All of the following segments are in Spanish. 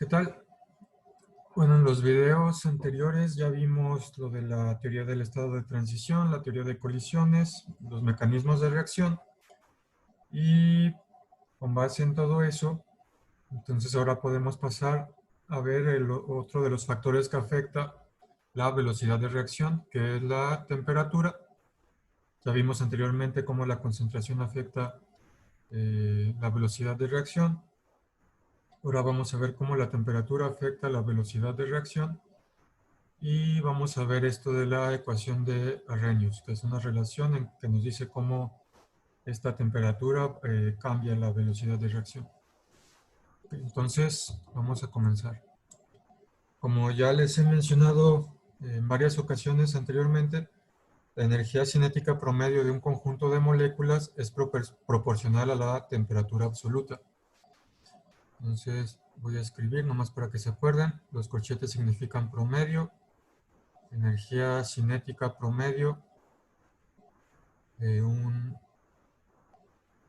¿Qué tal? Bueno, en los videos anteriores ya vimos lo de la teoría del estado de transición, la teoría de colisiones, los mecanismos de reacción y con base en todo eso, entonces ahora podemos pasar a ver otro de los factores que afecta la velocidad de reacción, que es la temperatura. Ya vimos anteriormente cómo la concentración afecta la velocidad de reacción. Ahora vamos a ver cómo la temperatura afecta la velocidad de reacción. Y vamos a ver esto de la ecuación de Arrhenius, que es una relación que nos dice cómo esta temperatura cambia la velocidad de reacción. Entonces, vamos a comenzar. Como ya les he mencionado en varias ocasiones anteriormente, la energía cinética promedio de un conjunto de moléculas es proporcional a la temperatura absoluta. Entonces, voy a escribir nomás para que se acuerden. Los corchetes significan promedio. Energía cinética promedio de un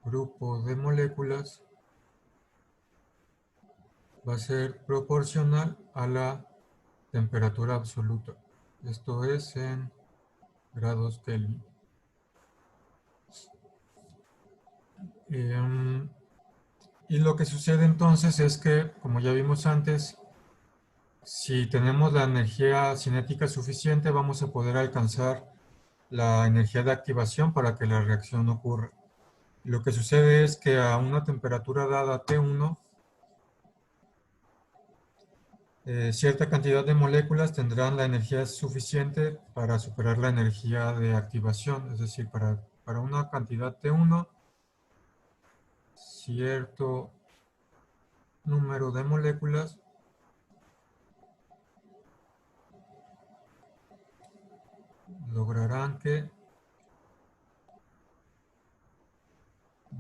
grupo de moléculas va a ser proporcional a la temperatura absoluta. Esto es en grados Kelvin. Y lo que sucede entonces es que, como ya vimos antes, si tenemos la energía cinética suficiente, vamos a poder alcanzar la energía de activación para que la reacción ocurra. Lo que sucede es que a una temperatura dada T1, cierta cantidad de moléculas tendrán la energía suficiente para superar la energía de activación, es decir, para una cantidad T1, cierto número de moléculas lograrán que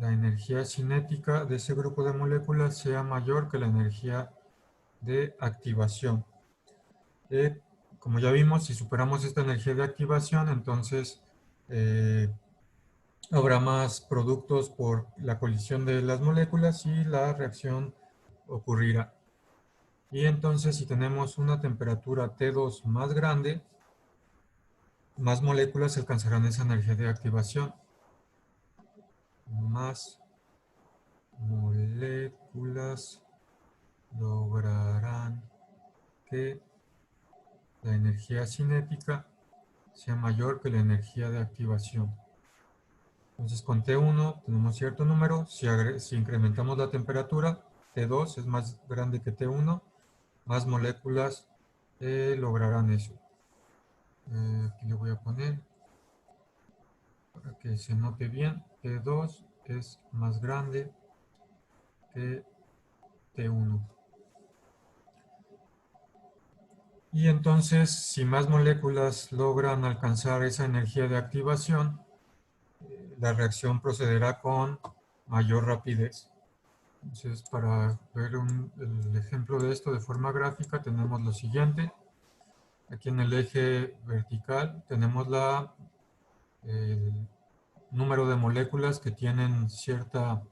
la energía cinética de ese grupo de moléculas sea mayor que la energía de activación. Como ya vimos, si superamos esta energía de activación, entonces habrá más productos por la colisión de las moléculas y la reacción ocurrirá. Y entonces, si tenemos una temperatura T2 más grande, más moléculas alcanzarán esa energía de activación. Más moléculas lograrán que la energía cinética sea mayor que la energía de activación. Entonces con T1 tenemos cierto número, si incrementamos la temperatura, T2 es más grande que T1, más moléculas lograrán eso. Aquí le voy a poner, para que se note bien, T2 es más grande que T1. Y entonces, si más moléculas logran alcanzar esa energía de activación, la reacción procederá con mayor rapidez. Entonces, para ver el ejemplo de esto de forma gráfica, tenemos lo siguiente. Aquí en el eje vertical tenemos el número de moléculas que tienen cierta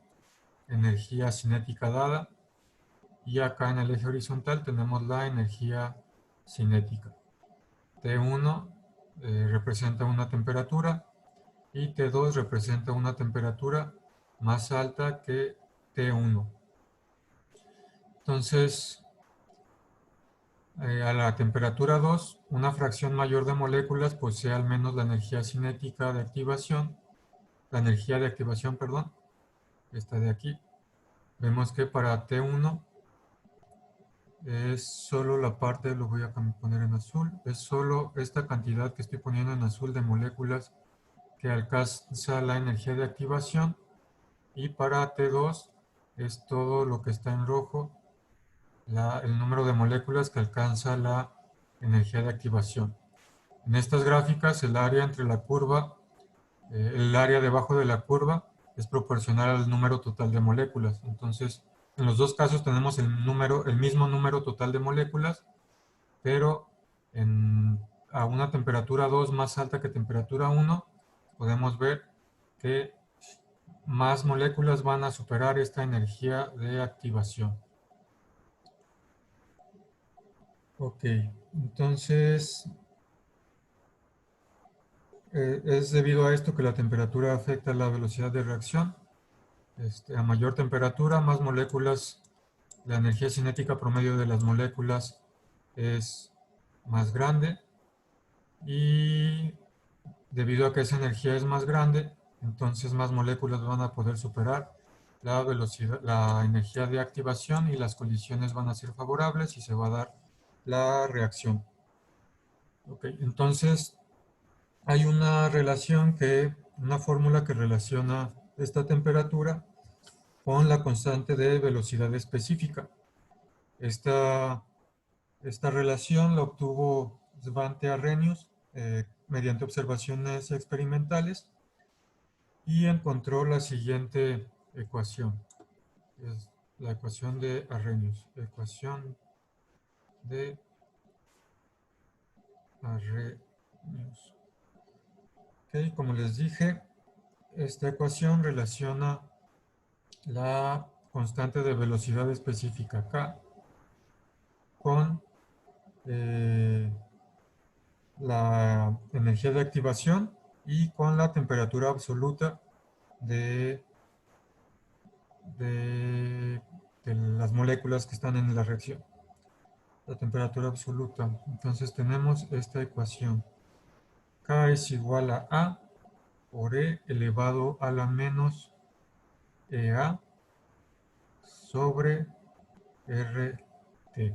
energía cinética dada. Y acá en el eje horizontal tenemos la energía cinética. T1 representa una temperatura y T2 representa una temperatura más alta que T1. Entonces, a la temperatura 2, una fracción mayor de moléculas posee al menos la energía cinética de activación, la energía de activación, perdón, esta de aquí. Vemos que para T1 es solo la parte, lo voy a poner en azul, es solo esta cantidad que estoy poniendo en azul de moléculas que alcanza la energía de activación, y para T2 es todo lo que está en rojo, el número de moléculas que alcanza la energía de activación. En estas gráficas, el área entre la curva, el área debajo de la curva es proporcional al número total de moléculas. Entonces, en los dos casos tenemos el mismo número total de moléculas, pero a una temperatura 2 más alta que temperatura 1, podemos ver que más moléculas van a superar esta energía de activación. Ok, entonces es debido a esto que la temperatura afecta la velocidad de reacción. A mayor temperatura, más moléculas, la energía cinética promedio de las moléculas es más grande y debido a que esa energía es más grande, entonces más moléculas van a poder superar la velocidad, la energía de activación y las colisiones van a ser favorables y se va a dar la reacción. Ok, entonces hay una relación una fórmula que relaciona esta temperatura con la constante de velocidad específica. Esta, esta relación la obtuvo Svante Arrhenius mediante observaciones experimentales y encontró la siguiente ecuación. Es la ecuación de Arrhenius. Ecuación de Arrhenius. Okay, como les dije, esta ecuación relaciona la constante de velocidad específica K con la energía de activación y con la temperatura absoluta de, de, de las moléculas que están en la reacción. La temperatura absoluta. Entonces tenemos esta ecuación. K es igual a A por E elevado a la menos EA sobre RT.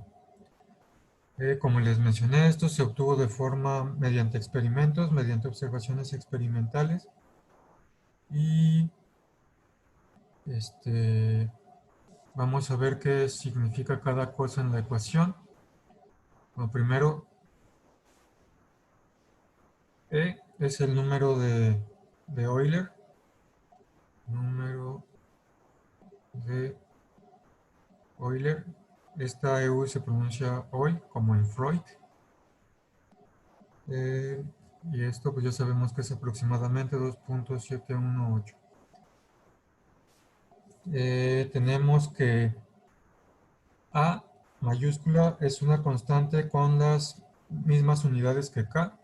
Como les mencioné, esto se obtuvo de forma mediante experimentos, mediante observaciones experimentales. Y vamos a ver qué significa cada cosa en la ecuación. Bueno, primero, E es el número de Euler. Número de Euler. Esta EU se pronuncia hoy como en Freud. Y esto pues ya sabemos que es aproximadamente 2.718. Tenemos que A mayúscula es una constante con las mismas unidades que K.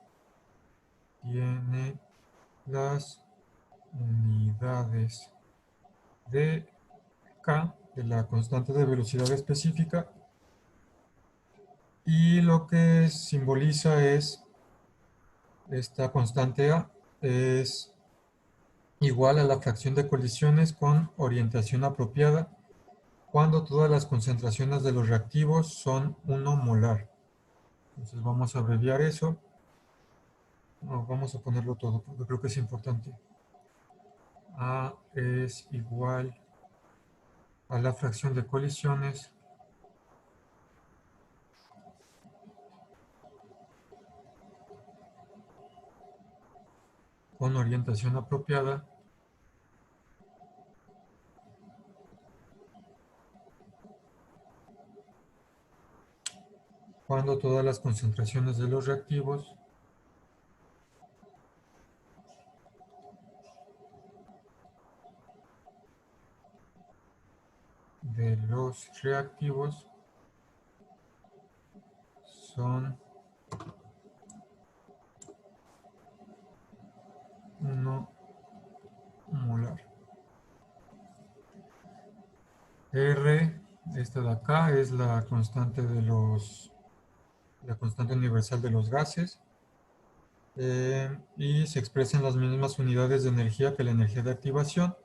Tiene las unidades de K, de la constante de velocidad específica. Y lo que simboliza es esta constante A es igual a la fracción de colisiones con orientación apropiada cuando todas las concentraciones de los reactivos son 1 molar. Entonces vamos a abreviar eso. No, vamos a ponerlo todo porque creo que es importante. A es igual a la fracción de colisiones con orientación apropiada cuando todas las concentraciones de los reactivos son 1 molar. R, esta de acá, es la constante la constante universal de los gases. Y se expresa en las mismas unidades de energía que la energía de activación.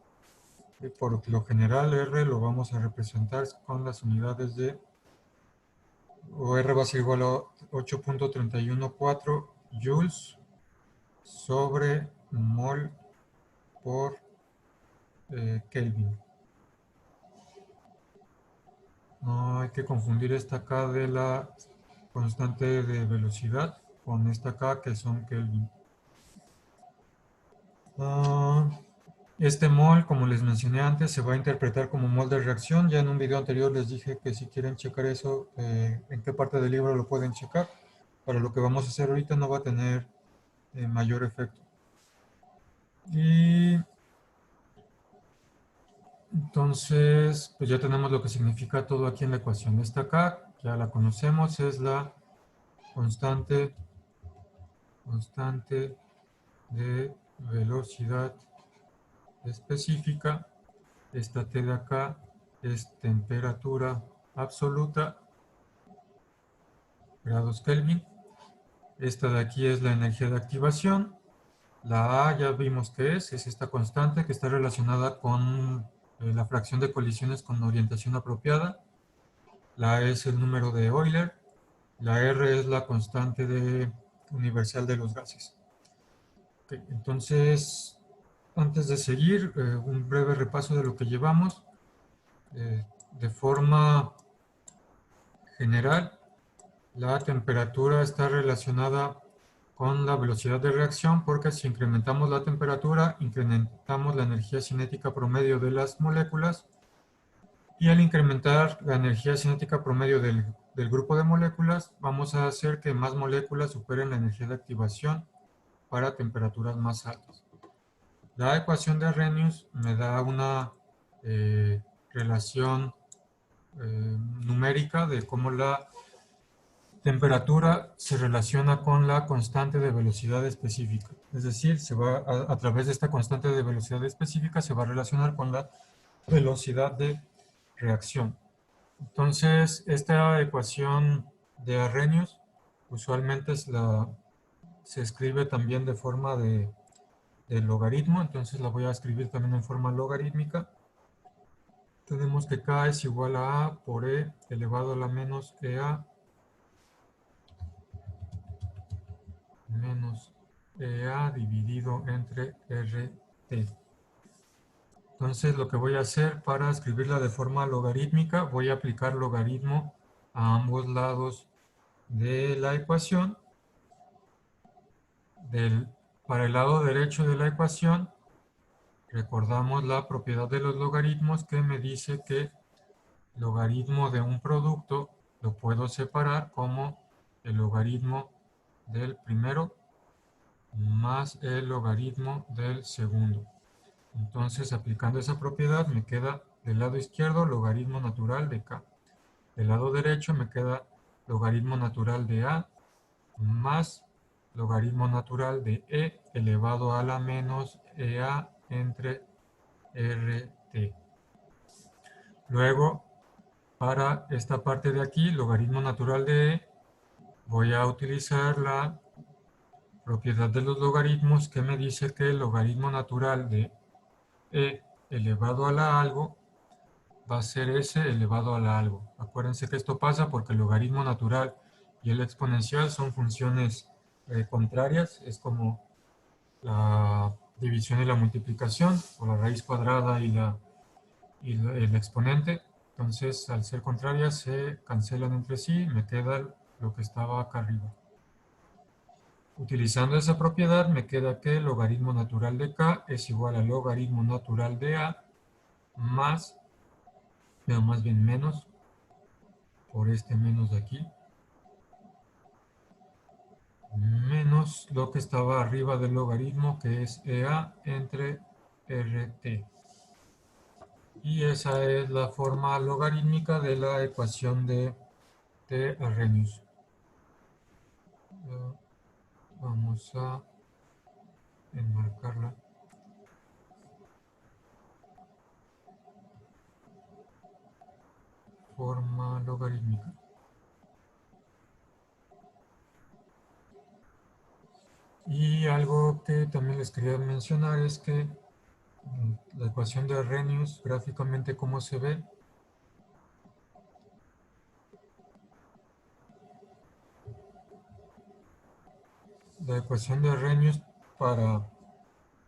Y por lo general R lo vamos a representar con las unidades o R va a ser igual a 8.314 joules sobre mol por Kelvin. No hay que confundir esta K de la constante de velocidad con esta K que son Kelvin. Este mol, como les mencioné antes, se va a interpretar como mol de reacción. Ya en un video anterior les dije que si quieren checar eso, en qué parte del libro lo pueden checar. Para lo que vamos a hacer ahorita no va a tener mayor efecto. Y entonces, pues ya tenemos lo que significa todo aquí en la ecuación. Esta K, ya la conocemos, es la constante de velocidad específica. Esta T de acá es temperatura absoluta, grados Kelvin. Esta de aquí es la energía de activación. La A ya vimos que es esta constante que está relacionada con la fracción de colisiones con orientación apropiada. La E es el número de Euler. La R es la constante universal de los gases. Okay, entonces, antes de seguir, un breve repaso de lo que llevamos. De forma general, la temperatura está relacionada con la velocidad de reacción porque si incrementamos la temperatura, incrementamos la energía cinética promedio de las moléculas y al incrementar la energía cinética promedio del grupo de moléculas, vamos a hacer que más moléculas superen la energía de activación para temperaturas más altas. La ecuación de Arrhenius me da una relación numérica de cómo la temperatura se relaciona con la constante de velocidad específica. Es decir, a través de esta constante de velocidad específica se va a relacionar con la velocidad de reacción. Entonces, esta ecuación de Arrhenius usualmente se escribe también de forma de logaritmo, entonces la voy a escribir también en forma logarítmica. Tenemos que K es igual a A por E elevado a la menos EA menos EA dividido entre RT. Entonces lo que voy a hacer para escribirla de forma logarítmica, voy a aplicar logaritmo a ambos lados de la ecuación. Para el lado derecho de la ecuación, recordamos la propiedad de los logaritmos que me dice que logaritmo de un producto lo puedo separar como el logaritmo del primero más el logaritmo del segundo. Entonces, aplicando esa propiedad, me queda del lado izquierdo logaritmo natural de K. Del lado derecho me queda logaritmo natural de A más logaritmo natural de E elevado a la menos EA entre RT. Luego, para esta parte de aquí, logaritmo natural de E, voy a utilizar la propiedad de los logaritmos que me dice que el logaritmo natural de E elevado a la algo va a ser S elevado a la algo. Acuérdense que esto pasa porque el logaritmo natural y el exponencial son funciones contrarias. Es como la división y la multiplicación, o la raíz cuadrada y el exponente. Entonces, al ser contrarias, se cancelan entre sí, me queda lo que estaba acá arriba. Utilizando esa propiedad, me queda que el logaritmo natural de K es igual al logaritmo natural de A más menos, por este menos de aquí, menos lo que estaba arriba del logaritmo, que es EA entre RT. Y esa es la forma logarítmica de la ecuación de Arrhenius. Vamos a enmarcarla. Forma logarítmica. Y algo que también les quería mencionar es que la ecuación de Arrhenius, gráficamente, ¿cómo se ve? La ecuación de Arrhenius,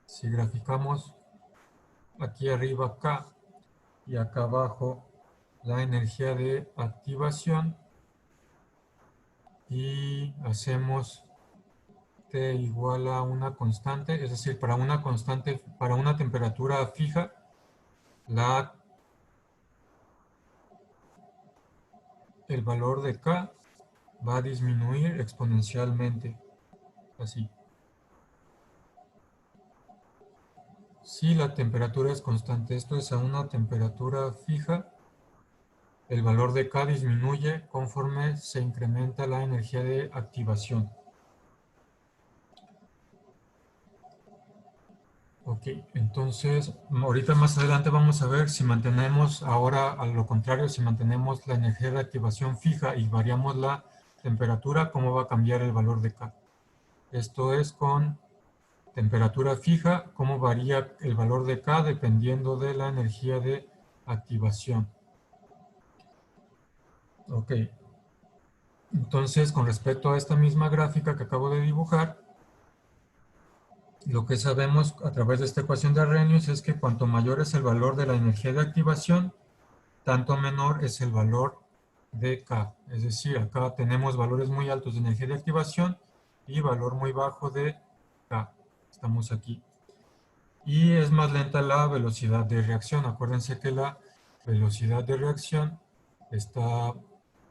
si graficamos aquí arriba K y acá abajo la energía de activación y hacemos T igual a una constante, es decir, para una constante, para una temperatura fija, el valor de K va a disminuir exponencialmente, así. Si la temperatura es constante, esto es a una temperatura fija, el valor de K disminuye conforme se incrementa la energía de activación. Ok, entonces ahorita más adelante vamos a ver si mantenemos ahora a lo contrario, si mantenemos la energía de activación fija y variamos la temperatura, cómo va a cambiar el valor de K. Esto es con temperatura fija, cómo varía el valor de K dependiendo de la energía de activación. Ok, entonces con respecto a esta misma gráfica que acabo de dibujar, lo que sabemos a través de esta ecuación de Arrhenius es que cuanto mayor es el valor de la energía de activación, tanto menor es el valor de K. Es decir, acá tenemos valores muy altos de energía de activación y valor muy bajo de K. Estamos aquí. Y es más lenta la velocidad de reacción. Acuérdense que la velocidad de reacción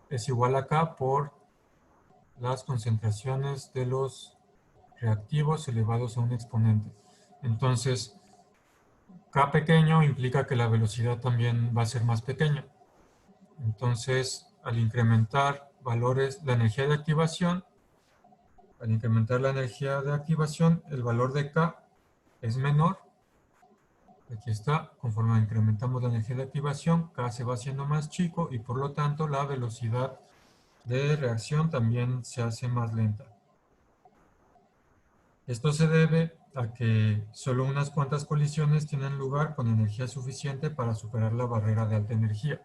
es igual a K por las concentraciones de los reactivos elevados a un exponente. Entonces, K pequeño implica que la velocidad también va a ser más pequeña. Entonces, al incrementar valores, la energía de activación, el valor de K es menor. Aquí está, conforme incrementamos la energía de activación, K se va haciendo más chico y por lo tanto la velocidad de reacción también se hace más lenta. Esto se debe a que solo unas cuantas colisiones tienen lugar con energía suficiente para superar la barrera de alta energía.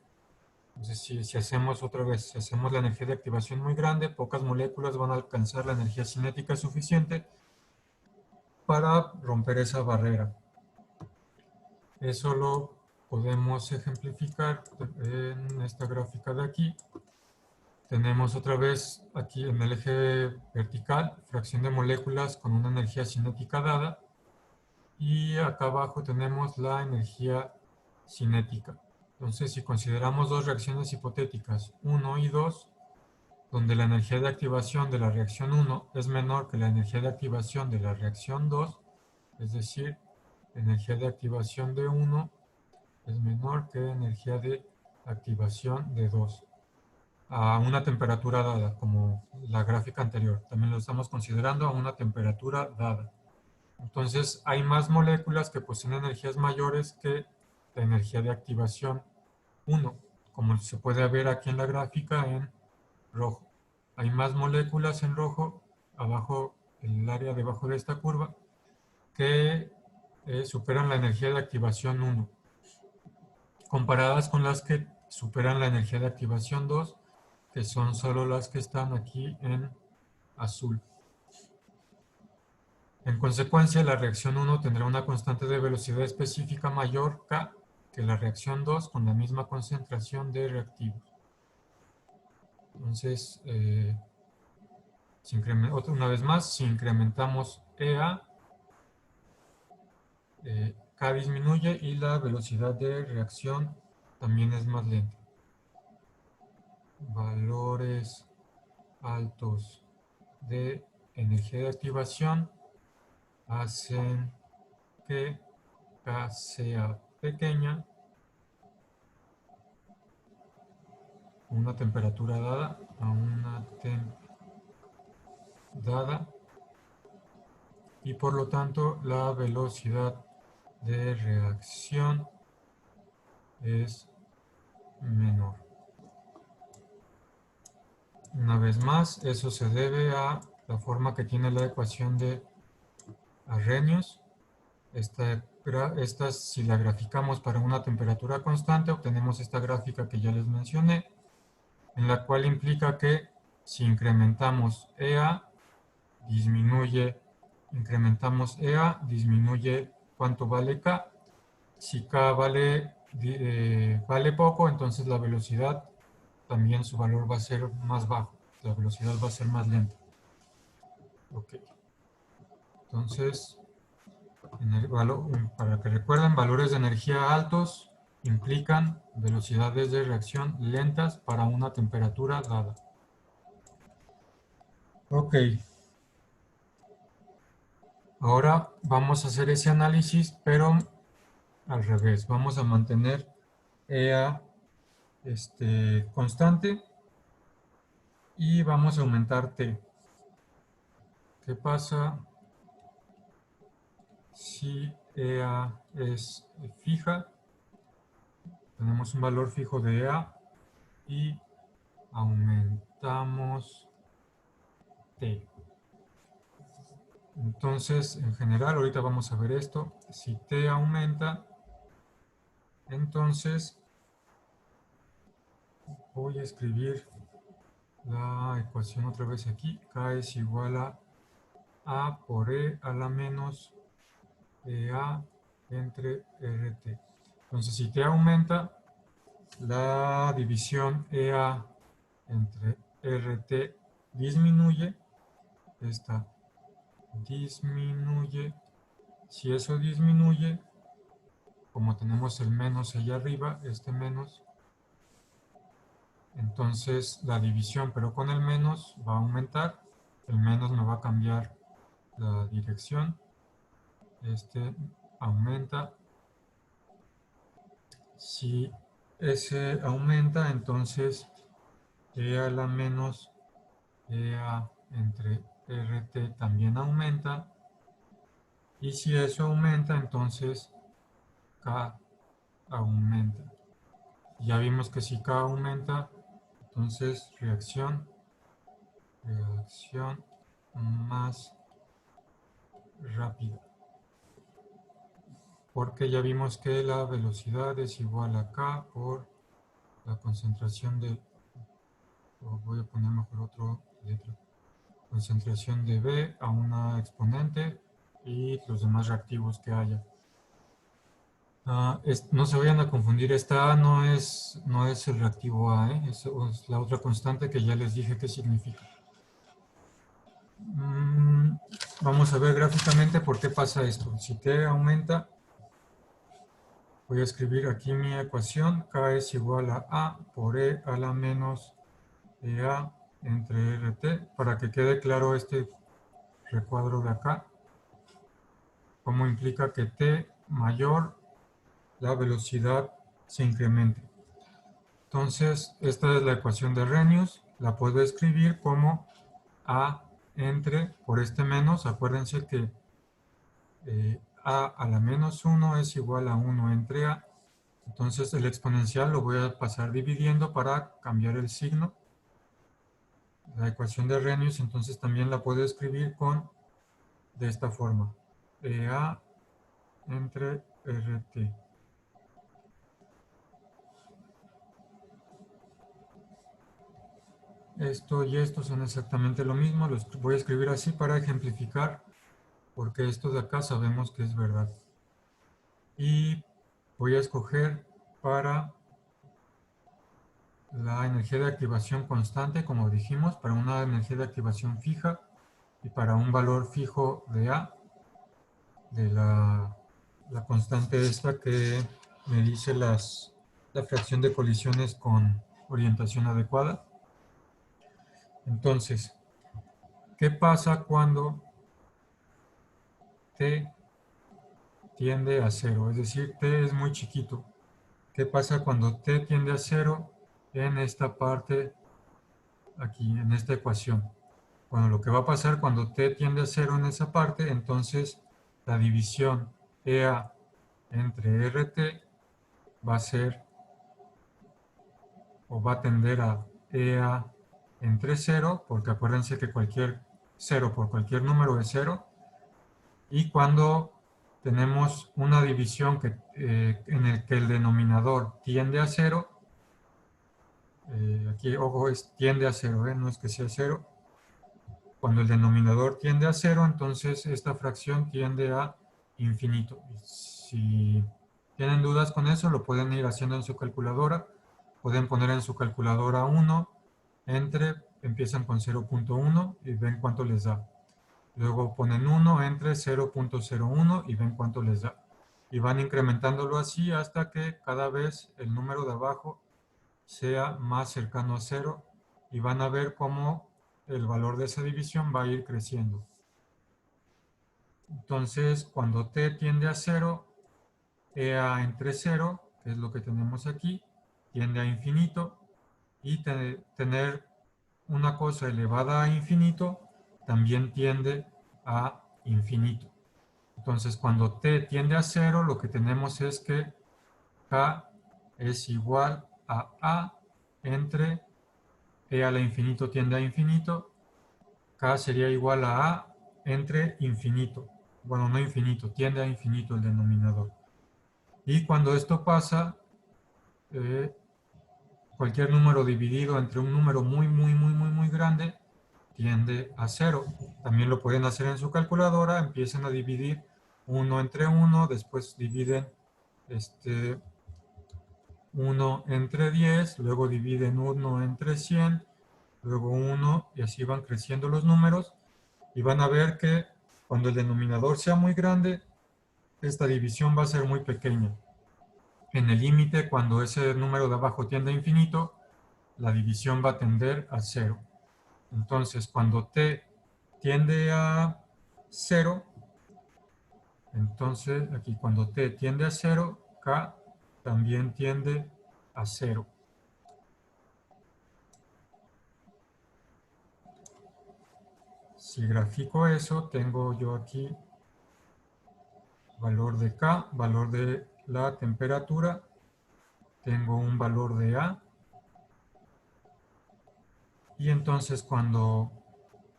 Entonces, si hacemos otra vez, si hacemos la energía de activación muy grande, pocas moléculas van a alcanzar la energía cinética suficiente para romper esa barrera. Eso lo podemos ejemplificar en esta gráfica de aquí. Tenemos otra vez aquí en el eje vertical, fracción de moléculas con una energía cinética dada. Y acá abajo tenemos la energía cinética. Entonces, si consideramos dos reacciones hipotéticas, 1 y 2, donde la energía de activación de la reacción 1 es menor que la energía de activación de la reacción 2, es decir, la energía de activación de 1 es menor que la energía de activación de 2, a una temperatura dada, como la gráfica anterior. También lo estamos considerando a una temperatura dada. Entonces, hay más moléculas que poseen energías mayores que la energía de activación 1, como se puede ver aquí en la gráfica en rojo. Hay más moléculas en rojo, abajo, en el área debajo de esta curva, que superan la energía de activación 1, comparadas con las que superan la energía de activación 2, que son solo las que están aquí en azul. En consecuencia, la reacción 1 tendrá una constante de velocidad específica mayor K que la reacción 2 con la misma concentración de reactivos. Entonces, una vez más, si incrementamos EA, K disminuye y la velocidad de reacción también es más lenta. Valores altos de energía de activación hacen que K sea pequeña, una temperatura dada, a una dada, y por lo tanto la velocidad de reacción es menor. Una vez más, eso se debe a la forma que tiene la ecuación de Arrhenius. Esta, si la graficamos para una temperatura constante, obtenemos esta gráfica que ya les mencioné, en la cual implica que si incrementamos EA, disminuye cuánto vale K. Si K vale poco, entonces la velocidad también su valor va a ser más bajo. La velocidad va a ser más lenta. Ok. Entonces, para que recuerden, valores de energía altos implican velocidades de reacción lentas para una temperatura dada. Ok. Ahora vamos a hacer ese análisis, pero al revés. Vamos a mantener EA constante y vamos a aumentar t. ¿Qué pasa si EA es fija? Tenemos un valor fijo de EA y aumentamos t. Entonces, en general, ahorita vamos a ver esto. Si t aumenta, entonces voy a escribir la ecuación otra vez aquí. K es igual a por E a la menos EA entre RT. Entonces, si t aumenta, la división EA entre RT disminuye. Esta disminuye. Si eso disminuye, como tenemos el menos allá arriba, este menos, entonces la división, pero con el menos, va a aumentar. El menos me va a cambiar la dirección. Aumenta. Si ese aumenta, entonces E a la menos EA entre RT también aumenta. Y si eso aumenta, entonces K aumenta. Ya vimos que si K aumenta, entonces reacción más rápida. Porque ya vimos que la velocidad es igual a K por la concentración de, voy a poner mejor otra letra, concentración de B a una exponente y los demás reactivos que haya. No se vayan a confundir, esta A no es el reactivo A, es la otra constante que ya les dije qué significa. Vamos a ver gráficamente por qué pasa esto. Si t aumenta, voy a escribir aquí mi ecuación. K es igual a por E a la menos EA entre RT. Para que quede claro este recuadro de acá, como implica que t mayor, la velocidad se incremente. Entonces, esta es la ecuación de Arrhenius. La puedo escribir como A entre, por este menos, acuérdense que A a la menos 1 es igual a 1 entre A. Entonces, el exponencial lo voy a pasar dividiendo para cambiar el signo. La ecuación de Arrhenius, entonces, también la puedo escribir de esta forma. A entre RT. Esto y esto son exactamente lo mismo. Los voy a escribir así para ejemplificar, porque esto de acá sabemos que es verdad. Y voy a escoger para la energía de activación constante, como dijimos, para una energía de activación fija y para un valor fijo de A, de la constante esta que me dice la fracción de colisiones con orientación adecuada. Entonces, ¿qué pasa cuando t tiende a 0? Es decir, t es muy chiquito. ¿Qué pasa cuando t tiende a 0 en esta parte, aquí, en esta ecuación? Bueno, lo que va a pasar cuando t tiende a 0 en esa parte, entonces la división EA entre RT va a ser, o va a tender a EA entre 0, porque acuérdense que cualquier 0 por cualquier número es 0, y cuando tenemos una división en el que el denominador tiende a 0, aquí, ojo, tiende a 0, no es que sea 0. Cuando el denominador tiende a 0, entonces esta fracción tiende a infinito. Si tienen dudas con eso, lo pueden ir haciendo en su calculadora. Pueden poner en su calculadora 1, empiezan con 0.1 y ven cuánto les da. Luego ponen 1 entre 0.01 y ven cuánto les da. Y van incrementándolo así hasta que cada vez el número de abajo sea más cercano a 0 y van a ver cómo el valor de esa división va a ir creciendo. Entonces, cuando t tiende a 0, EA entre 0, que es lo que tenemos aquí, tiende a infinito, y tener una cosa elevada a infinito también tiende a infinito. Entonces, cuando t tiende a 0, lo que tenemos es que k es igual a entre e a la infinito tiende a infinito. K sería igual a entre infinito. Bueno, no infinito, tiende a infinito el denominador. Y cuando esto pasa, cualquier número dividido entre un número muy grande tiende a 0. También lo pueden hacer en su calculadora, empiezan a dividir 1 entre 1, después dividen 1 entre 10, luego dividen 1 entre 100, luego 1, y así van creciendo los números, y van a ver que cuando el denominador sea muy grande, esta división va a ser muy pequeña. En el límite, cuando ese número de abajo tiende a infinito, la división va a tender a 0. Entonces, cuando t tiende a 0, entonces aquí cuando t tiende a 0, k también tiende a 0. Si grafico eso, tengo yo aquí valor de k, valor de la temperatura, tengo un valor de a, y entonces cuando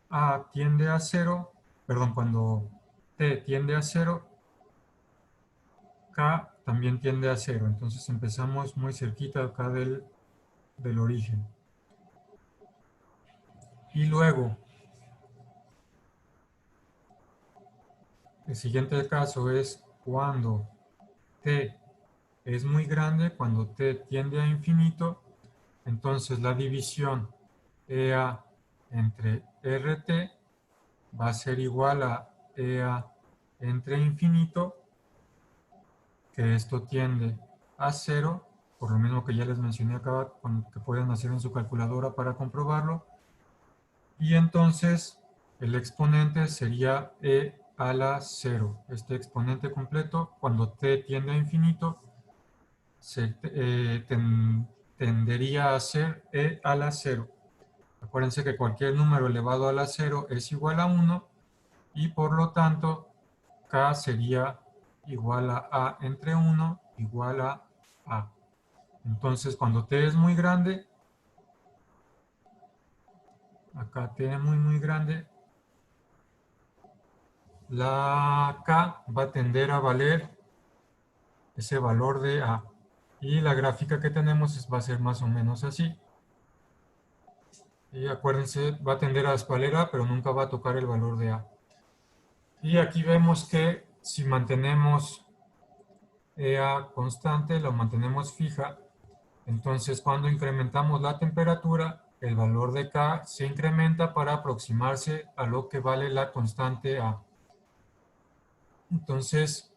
a tiende a 0, perdón, cuando t tiende a 0, k también tiende a 0. Entonces empezamos muy cerquita acá del origen. Y luego, el siguiente caso es cuando t es muy grande, cuando t tiende a infinito, entonces la división EA entre RT va a ser igual a EA entre infinito, que esto tiende a 0, por lo mismo que ya les mencioné acá, que pueden hacer en su calculadora para comprobarlo. Y entonces el exponente sería e a la 0. Este exponente completo, cuando t tiende a infinito, tendería a ser e a la 0. Acuérdense que cualquier número elevado a la 0 es igual a 1, y por lo tanto k sería igual a entre 1 igual a. Entonces, cuando t es muy grande, acá t es muy grande, la k va a tender a valer ese valor de a. Y la gráfica que tenemos va a ser más o menos así. Y acuérdense, va a tender a valer a, pero nunca va a tocar el valor de a. Y aquí vemos que si mantenemos EA constante, lo mantenemos fija, entonces cuando incrementamos la temperatura, el valor de K se incrementa para aproximarse a lo que vale la constante A. Entonces,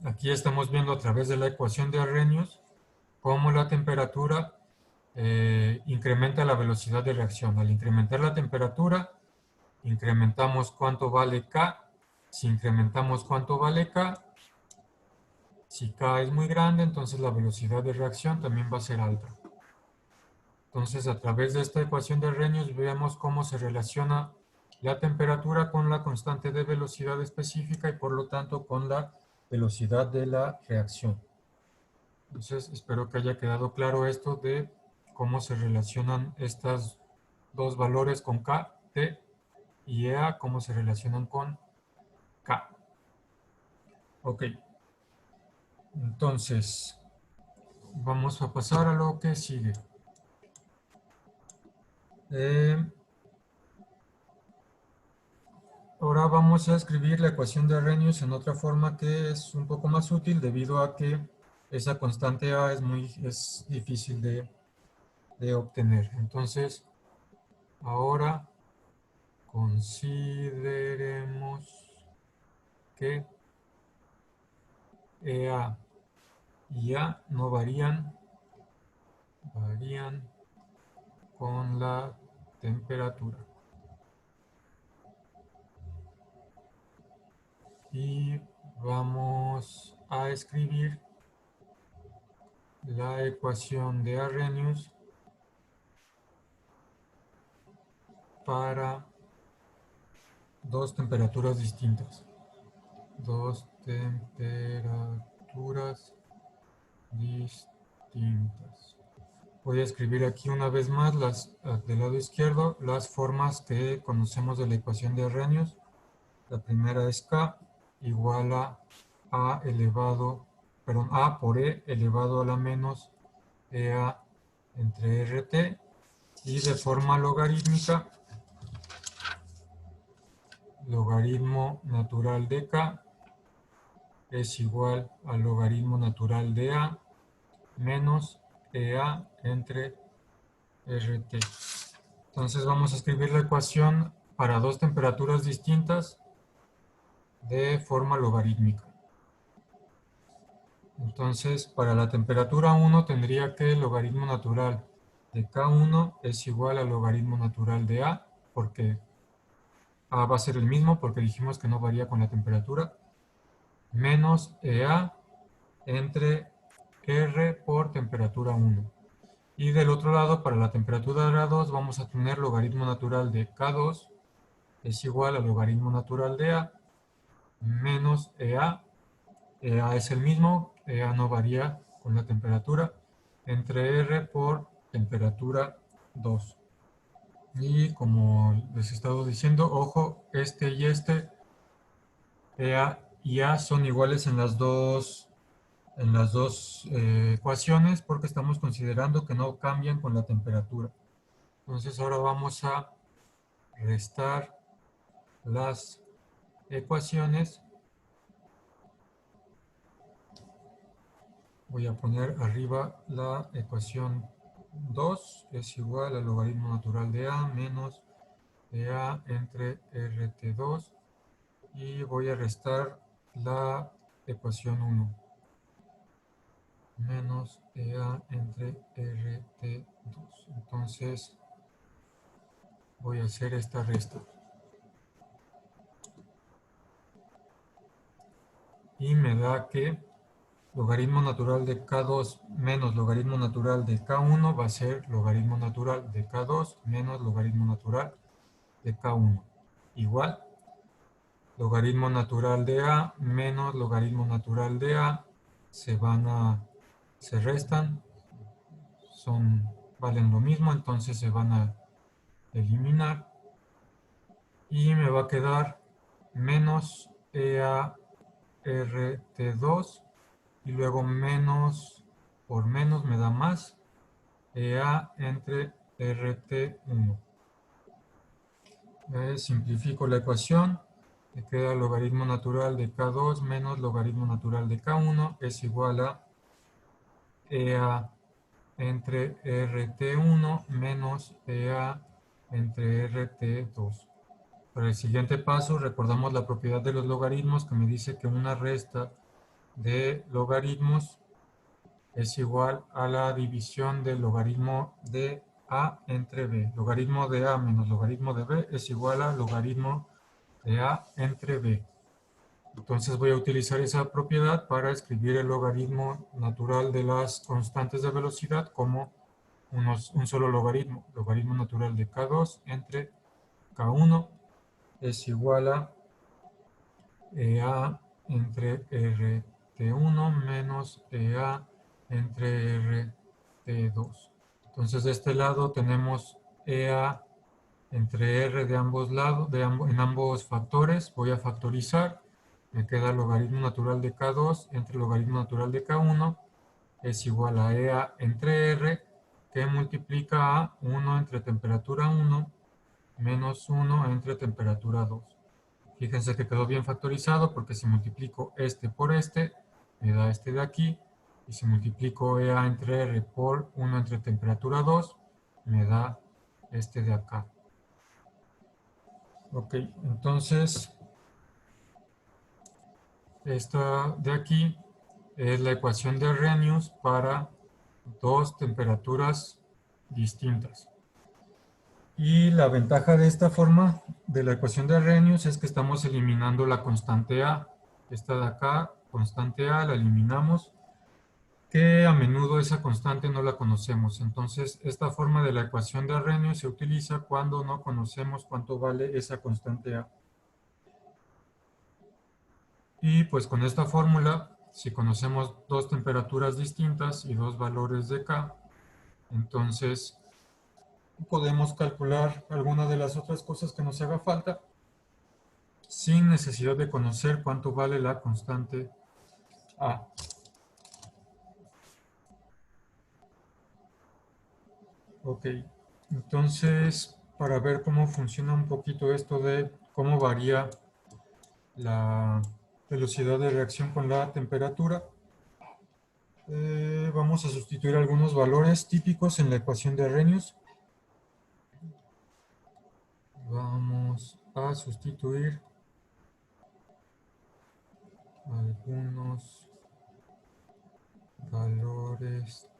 aquí estamos viendo a través de la ecuación de Arrhenius cómo la temperatura incrementa la velocidad de reacción. Al incrementar la temperatura, incrementamos cuánto vale K. Si incrementamos cuánto vale K, si K es muy grande, entonces la velocidad de reacción también va a ser alta. Entonces, a través de esta ecuación de Arrhenius, vemos cómo se relaciona la temperatura con la constante de velocidad específica y por lo tanto con la velocidad de la reacción. Entonces, espero que haya quedado claro esto de cómo se relacionan estos dos valores con K, T y EA, cómo se relacionan con K. Ok, entonces vamos a pasar a lo que sigue. Ahora vamos a escribir la ecuación de Arrhenius en otra forma que es un poco más útil debido a que esa constante A es difícil de obtener. Entonces, ahora consideremos que EA y A no varían con la temperatura. Y vamos a escribir la ecuación de Arrhenius para dos temperaturas distintas. Dos temperaturas distintas. Voy a escribir aquí una vez más del lado izquierdo las formas que conocemos de la ecuación de Arrhenius. La primera es K igual a A por E elevado a la menos EA entre RT, y de forma logarítmica, logaritmo natural de K es igual al logaritmo natural de A menos EA entre RT. Entonces vamos a escribir la ecuación para dos temperaturas distintas de forma logarítmica. Entonces, para la temperatura 1 tendría que el logaritmo natural de K1 es igual al logaritmo natural de A, porque A va a ser el mismo, porque dijimos que no varía con la temperatura, menos EA entre R por temperatura 1. Y del otro lado, para la temperatura 2, vamos a tener logaritmo natural de K2 es igual al logaritmo natural de A menos EA. EA es el mismo, EA no varía con la temperatura, entre R por temperatura 2. Y como les he estado diciendo, ojo, este y este, EA y A son iguales en las dos ecuaciones, porque estamos considerando que no cambian con la temperatura. Entonces ahora vamos a restar las ecuaciones. Voy a poner arriba la ecuación 2 es igual al logaritmo natural de A menos EA entre RT2, y voy a restar la ecuación 1 menos EA entre RT2. Entonces voy a hacer esta resta. Y me da que logaritmo natural de K2 menos logaritmo natural de K1 va a ser logaritmo natural de K2 menos logaritmo natural de K1. Igual, logaritmo natural de A menos logaritmo natural de A se restan, valen lo mismo, entonces se van a eliminar. Y me va a quedar menos EA RT2, y luego menos por menos me da más EA entre RT1. Simplifico la ecuación, me queda logaritmo natural de K2 menos logaritmo natural de K1 es igual a EA entre RT1 menos EA entre RT2. Para el siguiente paso recordamos la propiedad de los logaritmos, que me dice que una resta de logaritmos es igual a la división del logaritmo de A entre B. Logaritmo de A menos logaritmo de B es igual a logaritmo de A entre B. Entonces voy a utilizar esa propiedad para escribir el logaritmo natural de las constantes de velocidad como un solo logaritmo. Logaritmo natural de K2 entre K1 es igual a EA entre RT1 menos EA entre RT2. Entonces de este lado tenemos EA entre R de ambos lados, en ambos factores. Voy a factorizar. Me queda logaritmo natural de K2 entre logaritmo natural de K1 es igual a EA entre R, que multiplica a 1 entre temperatura 1 menos 1 entre temperatura 2. Fíjense que quedó bien factorizado, porque si multiplico este por este, me da este de aquí. Y si multiplico EA entre R por 1 entre temperatura 2, me da este de acá. Ok, entonces, esta de aquí es la ecuación de Arrhenius para dos temperaturas distintas. Y la ventaja de esta forma de la ecuación de Arrhenius es que estamos eliminando la constante A. Esta de acá, constante A, la eliminamos, que a menudo esa constante no la conocemos. Entonces, esta forma de la ecuación de Arrhenius se utiliza cuando no conocemos cuánto vale esa constante A. Y pues con esta fórmula, si conocemos dos temperaturas distintas y dos valores de K, entonces podemos calcular alguna de las otras cosas que nos haga falta sin necesidad de conocer cuánto vale la constante A. Ok, entonces para ver cómo funciona un poquito esto de cómo varía la velocidad de reacción con la temperatura, vamos a sustituir algunos valores típicos en la ecuación de Arrhenius. Vamos a sustituir algunos valores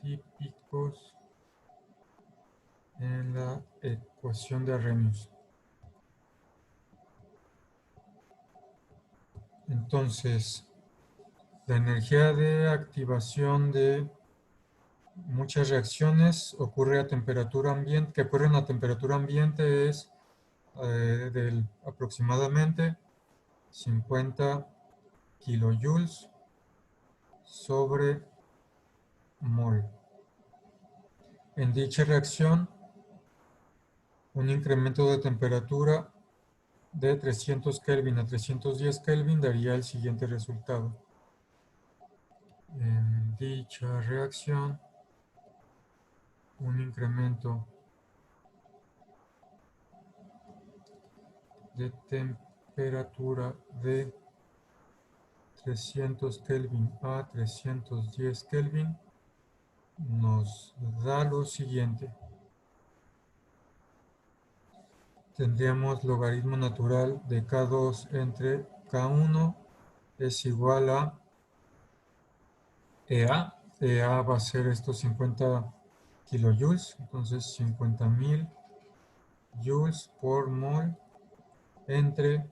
típicos en la ecuación de Arrhenius. Entonces, la energía de activación de muchas reacciones ocurre a temperatura ambiente, que ocurren a temperatura ambiente es del aproximadamente 50 kilojoules sobre mol. En dicha reacción, un incremento de temperatura de 300 Kelvin a 310 Kelvin daría el siguiente resultado. En dicha reacción, un incremento de temperatura de 300 Kelvin a 310 Kelvin nos da lo siguiente. Tendríamos logaritmo natural de K2 entre K1 es igual a EA. EA va a ser estos 50 kilojoules, entonces 50.000 joules por mol entre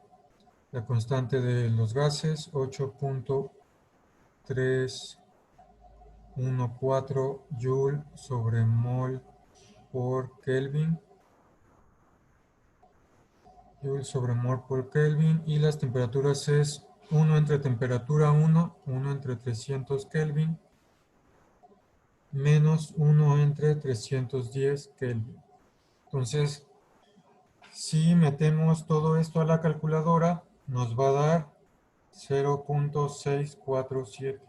la constante de los gases 8.314 joule sobre mol por Kelvin. Joule sobre mol por Kelvin, y las temperaturas es 1 entre temperatura 1, 1 entre 300 Kelvin, menos 1 entre 310 Kelvin. Entonces, si metemos todo esto a la calculadora, nos va a dar 0.647.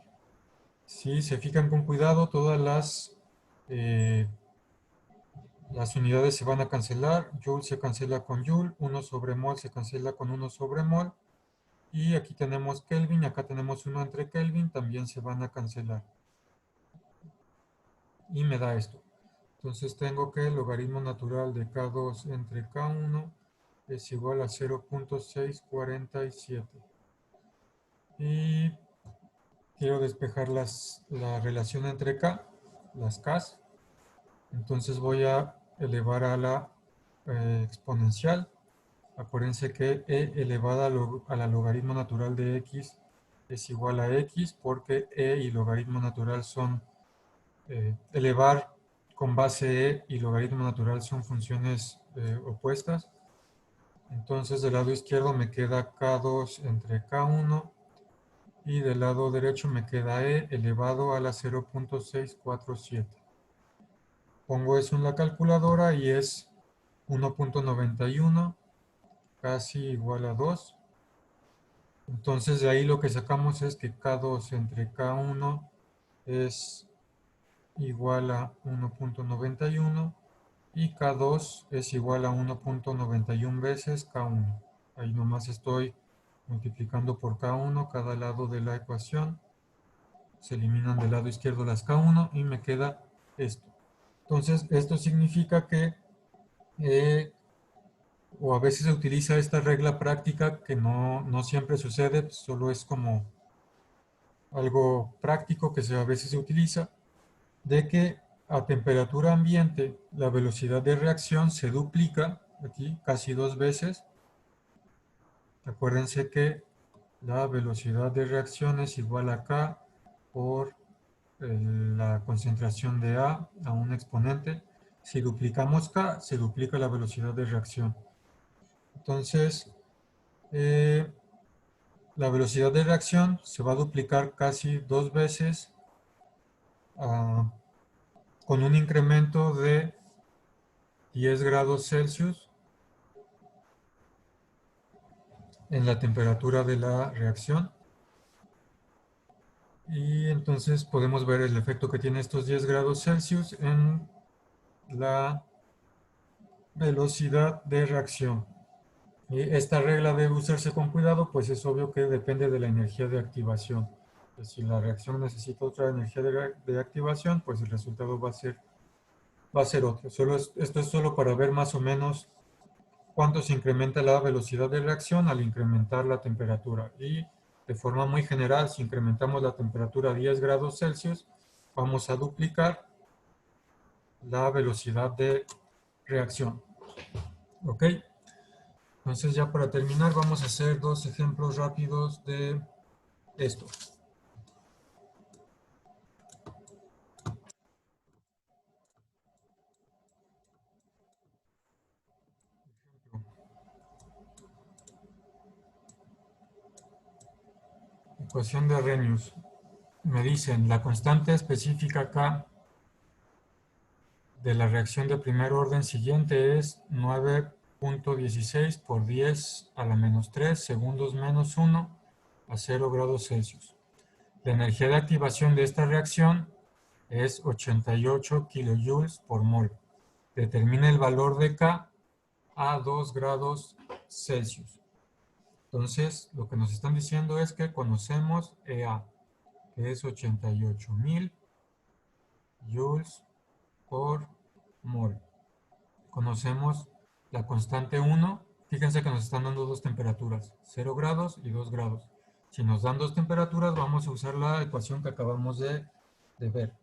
Si se fijan con cuidado, todas las unidades se van a cancelar. Joule se cancela con Joule, 1 sobre mol se cancela con 1 sobre mol. Y aquí tenemos Kelvin, acá tenemos 1 entre Kelvin, también se van a cancelar. Y me da esto. Entonces tengo que el logaritmo natural de K2 entre K1 es igual a 0.647. Y quiero despejar la relación entre K, las Ks. Entonces voy a elevar a la exponencial. Acuérdense que e elevada a la logaritmo natural de x es igual a x, porque e y logaritmo natural son, elevar con base e y logaritmo natural son funciones opuestas. Entonces del lado izquierdo me queda K2 entre K1 y del lado derecho me queda e elevado a la 0.647. Pongo eso en la calculadora y es 1.91, casi igual a 2. Entonces de ahí lo que sacamos es que K2 entre K1 es igual a 1.91 y K2 es igual a 1.91 veces K1. Ahí nomás estoy multiplicando por K1 cada lado de la ecuación. Se eliminan del lado izquierdo las K1 y me queda esto. Entonces esto significa que o a veces se utiliza esta regla práctica que no siempre sucede, solo es como algo práctico que a veces se utiliza, de que a temperatura ambiente la velocidad de reacción se duplica, aquí casi 2 veces. Acuérdense que la velocidad de reacción es igual a K por la concentración de a un exponente. Si duplicamos K, se duplica la velocidad de reacción. Entonces, la velocidad de reacción se va a duplicar casi 2 veces con un incremento de 10 grados Celsius en la temperatura de la reacción. Y entonces podemos ver el efecto que tiene estos 10 grados Celsius en la velocidad de reacción. Y esta regla debe usarse con cuidado, pues es obvio que depende de la energía de activación. Si la reacción necesita otra energía de activación, pues el resultado va a ser otro. Esto es solo para ver más o menos cuánto se incrementa la velocidad de reacción al incrementar la temperatura. Y de forma muy general, si incrementamos la temperatura a 10 grados Celsius, vamos a duplicar la velocidad de reacción. ¿Ok? Entonces ya para terminar vamos a hacer 2 ejemplos rápidos de esto. Ecuación de Arrhenius. Me dicen, la constante específica K de la reacción de primer orden siguiente es 9.16 por 10 a la menos 3 segundos menos 1 a 0 grados Celsius. La energía de activación de esta reacción es 88 kilojoules por mol. Determina el valor de K a 2 grados Celsius. Entonces, lo que nos están diciendo es que conocemos EA, que es 88.000 joules por mol. Conocemos la constante 1. Fíjense que nos están dando dos temperaturas, 0 grados y 2 grados. Si nos dan dos temperaturas, vamos a usar la ecuación que acabamos de ver.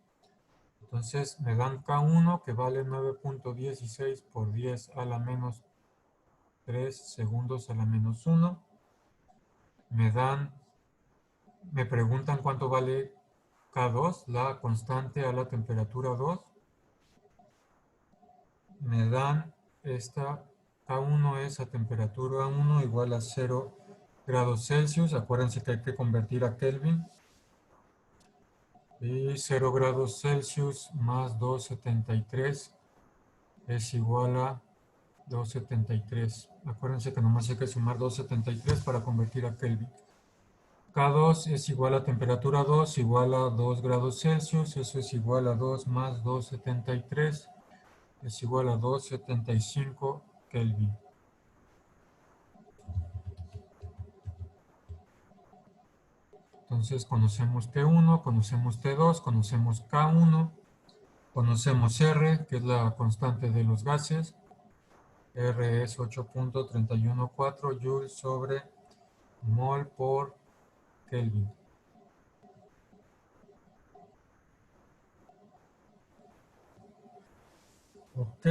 Entonces, me dan K1, que vale 9.16 por 10 a la menos 3 segundos a la menos 1. Me preguntan cuánto vale K2, la constante a la temperatura 2. Me dan esta K1 es a temperatura 1 igual a 0 grados Celsius. Acuérdense que hay que convertir a Kelvin. Y 0 grados Celsius más 273 es igual a 273. Acuérdense que nomás hay que sumar 273 para convertir a Kelvin. K2 es igual a temperatura 2 igual a 2 grados Celsius. Eso es igual a 2 más 273. Es igual a 275 Kelvin. Entonces conocemos T1, conocemos T2, conocemos K1, conocemos R, que es la constante de los gases. R es 8.314 joules sobre mol por Kelvin. Ok,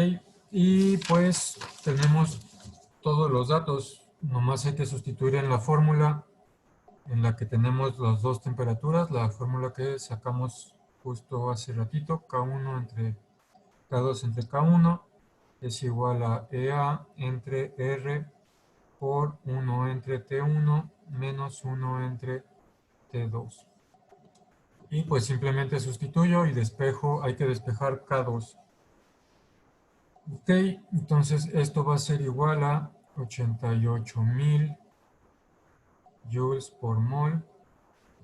y pues tenemos todos los datos. Nomás hay que sustituir en la fórmula en la que tenemos las dos temperaturas, la fórmula que sacamos justo hace ratito, K1 entre K2 entre K1 es igual a EA entre R por 1 entre T1 menos 1 entre T2. Y pues simplemente sustituyo y despejo, hay que despejar K2. Ok, entonces esto va a ser igual a 88.000 joules por mol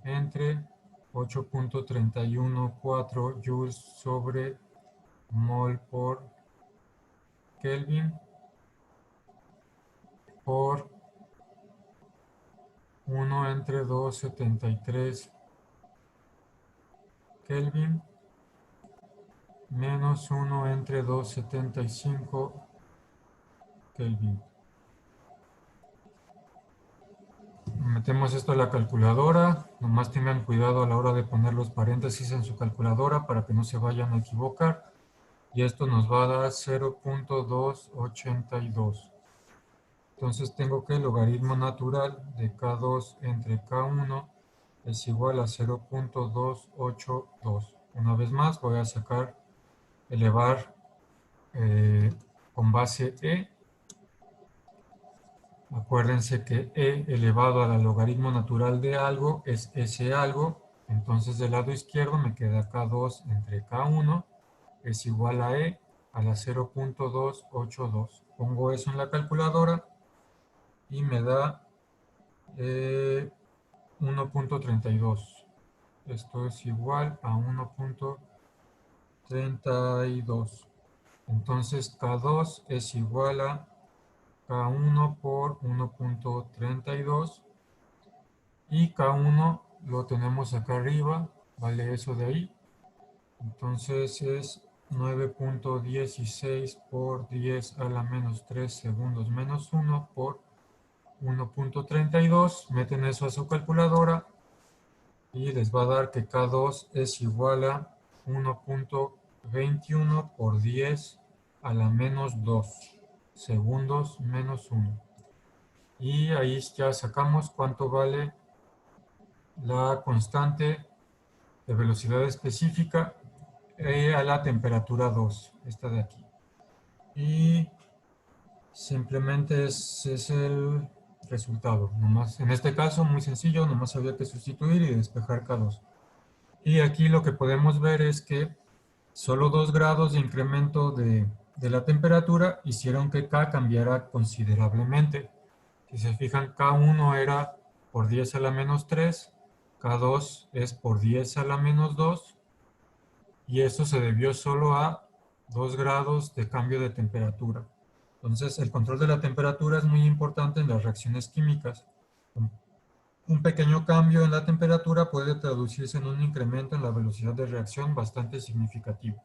entre 8.314 joules sobre mol por Kelvin por 1 entre 273 Kelvin menos 1 entre 275 Kelvin. Metemos esto a la calculadora, nomás tengan cuidado a la hora de poner los paréntesis en su calculadora para que no se vayan a equivocar. Y esto nos va a dar 0.282. Entonces tengo que el logaritmo natural de K2 entre K1 es igual a 0.282. Una vez más voy a elevar con base e. Acuérdense que e elevado al logaritmo natural de algo es ese algo. Entonces del lado izquierdo me queda k2 entre k1 es igual a e a la 0.282. Pongo eso en la calculadora y me da 1.32. Esto es igual a 1.32. Entonces K2 es igual a K1 por 1.32 y K1 lo tenemos acá arriba, vale eso de ahí. Entonces es 9.16 por 10 a la menos 3 segundos menos 1 por 1.32. Meten eso a su calculadora y les va a dar que K2 es igual a 1.21 por 10 a la menos 2 segundos menos 1. Y ahí ya sacamos cuánto vale la constante de velocidad específica a la temperatura 2, esta de aquí. Y simplemente es el resultado. Nomás, en este caso, muy sencillo, nomás había que sustituir y despejar K2. Y aquí lo que podemos ver es que solo 2 grados de incremento de la temperatura hicieron que K cambiara considerablemente. Si se fijan, K1 era por 10 a la menos 3, K2 es por 10 a la menos 2, y eso se debió solo a 2 grados de cambio de temperatura. Entonces, el control de la temperatura es muy importante en las reacciones químicas. Un pequeño cambio en la temperatura puede traducirse en un incremento en la velocidad de reacción bastante significativo.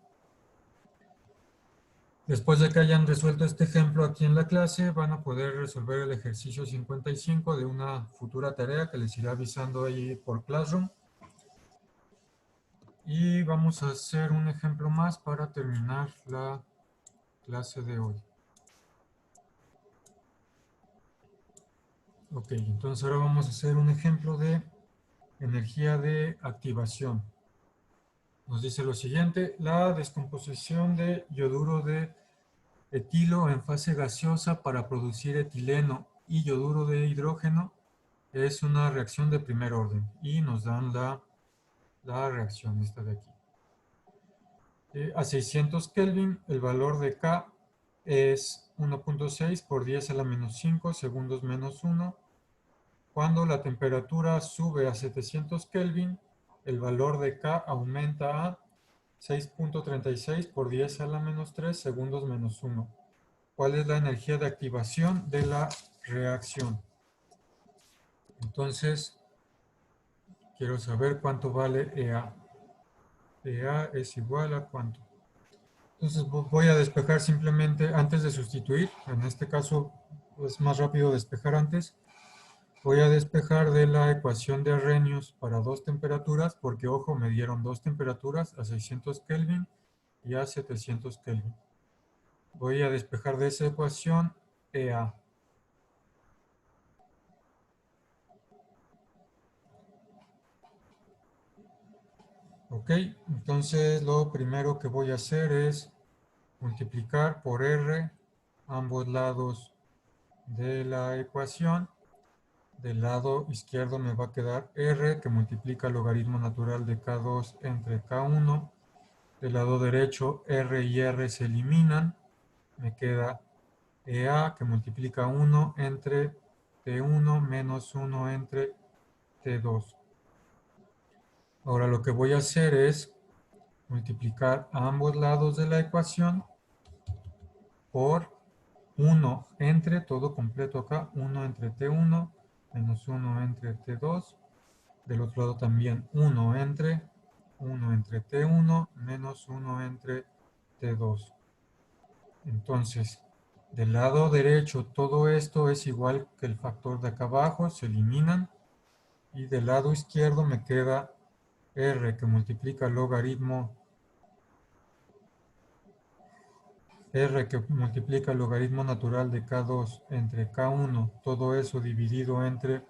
Después de que hayan resuelto este ejemplo aquí en la clase, van a poder resolver el ejercicio 55 de una futura tarea que les iré avisando ahí por Classroom. Y vamos a hacer un ejemplo más para terminar la clase de hoy. Ok, entonces ahora vamos a hacer un ejemplo de energía de activación. Nos dice lo siguiente: la descomposición de yoduro de etilo en fase gaseosa para producir etileno y yoduro de hidrógeno es una reacción de primer orden. Y nos dan la reacción esta de aquí. A 600 Kelvin, el valor de K es 1.6 por 10 a la menos 5 segundos menos 1. Cuando la temperatura sube a 700 Kelvin, el valor de K aumenta a 6.36 por 10 a la menos 3 segundos menos 1. ¿Cuál es la energía de activación de la reacción? Entonces, quiero saber cuánto vale EA. EA es igual a cuánto. Entonces voy a despejar simplemente antes de sustituir. En este caso es más rápido despejar antes. Voy a despejar de la ecuación de Arrhenius para dos temperaturas, porque ojo, me dieron dos temperaturas a 600 Kelvin y a 700 Kelvin. Voy a despejar de esa ecuación EA. Ok, entonces lo primero que voy a hacer es multiplicar por R ambos lados de la ecuación. Del lado izquierdo me va a quedar R, que multiplica el logaritmo natural de K2 entre K1. Del lado derecho, R y R se eliminan. Me queda EA, que multiplica 1 entre T1 menos 1 entre T2. Ahora lo que voy a hacer es multiplicar a ambos lados de la ecuación por 1 entre, todo completo acá, 1 entre T1 menos 1 entre T2. Del otro lado también 1 entre T1 menos 1 entre T2. Entonces, del lado derecho todo esto es igual que el factor de acá abajo, se eliminan. Y del lado izquierdo me queda R, que multiplica el logaritmo natural de K2 entre K1, todo eso dividido entre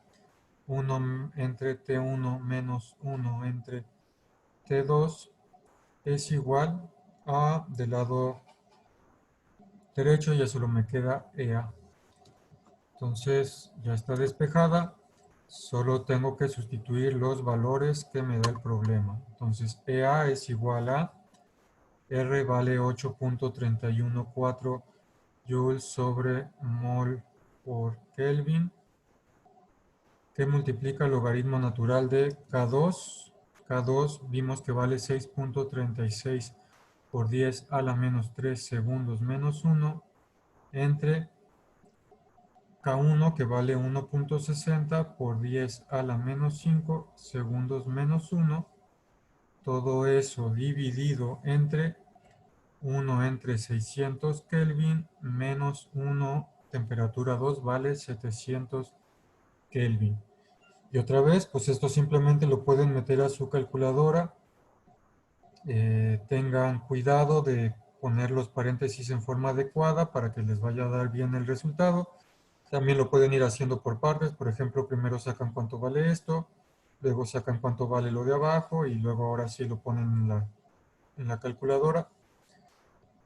1 entre T1 menos 1 entre T2 es igual a, del lado derecho ya solo me queda EA. Entonces ya está despejada, solo tengo que sustituir los valores que me da el problema. Entonces EA es igual a R vale 8.314 joules sobre mol por Kelvin, que multiplica el logaritmo natural de K2. K2 vimos que vale 6.36 por 10 a la menos 3 segundos menos 1 entre K1 que vale 1.60 por 10 a la menos 5 segundos menos 1. Todo eso dividido entre 1 entre 600 Kelvin menos 1 temperatura 2 vale 700 Kelvin. Y otra vez, pues esto simplemente lo pueden meter a su calculadora. Tengan cuidado de poner los paréntesis en forma adecuada para que les vaya a dar bien el resultado. También lo pueden ir haciendo por partes. Por ejemplo, primero sacan cuánto vale esto, luego sacan cuánto vale lo de abajo y luego ahora sí lo ponen en la calculadora.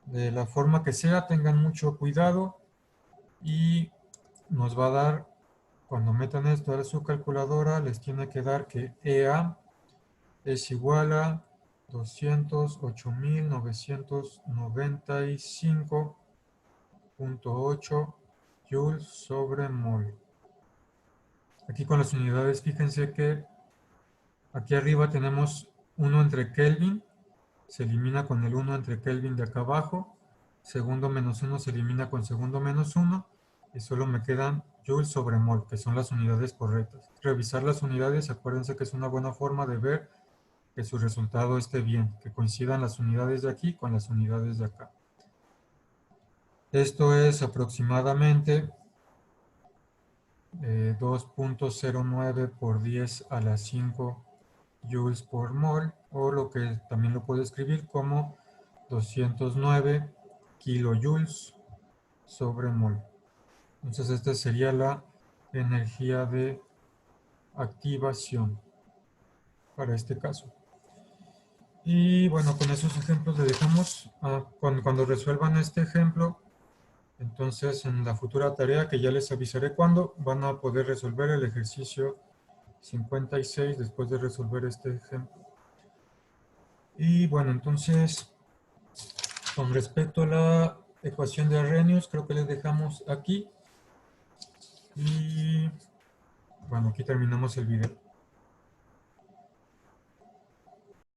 De la forma que sea, tengan mucho cuidado y nos va a dar, cuando metan esto a su calculadora, les tiene que dar que EA es igual a 208.995.8 joules sobre mol. Aquí con las unidades, fíjense que aquí arriba tenemos 1 entre Kelvin, se elimina con el 1 entre Kelvin de acá abajo, segundo menos 1 se elimina con segundo menos 1, y solo me quedan joules sobre mol, que son las unidades correctas. Revisar las unidades, acuérdense que es una buena forma de ver que su resultado esté bien, que coincidan las unidades de aquí con las unidades de acá. Esto es aproximadamente 2.09 por 10 a la 5 joules por mol, o lo que también lo puedo escribir como 209 kilojoules sobre mol. Entonces esta sería la energía de activación para este caso. Y bueno, con esos ejemplos le dejamos, cuando resuelvan este ejemplo, entonces en la futura tarea, que ya les avisaré cuándo, van a poder resolver el ejercicio 56 después de resolver este ejemplo. Y bueno, entonces, con respecto a la ecuación de Arrhenius, creo que les dejamos aquí. Y bueno, aquí terminamos el video.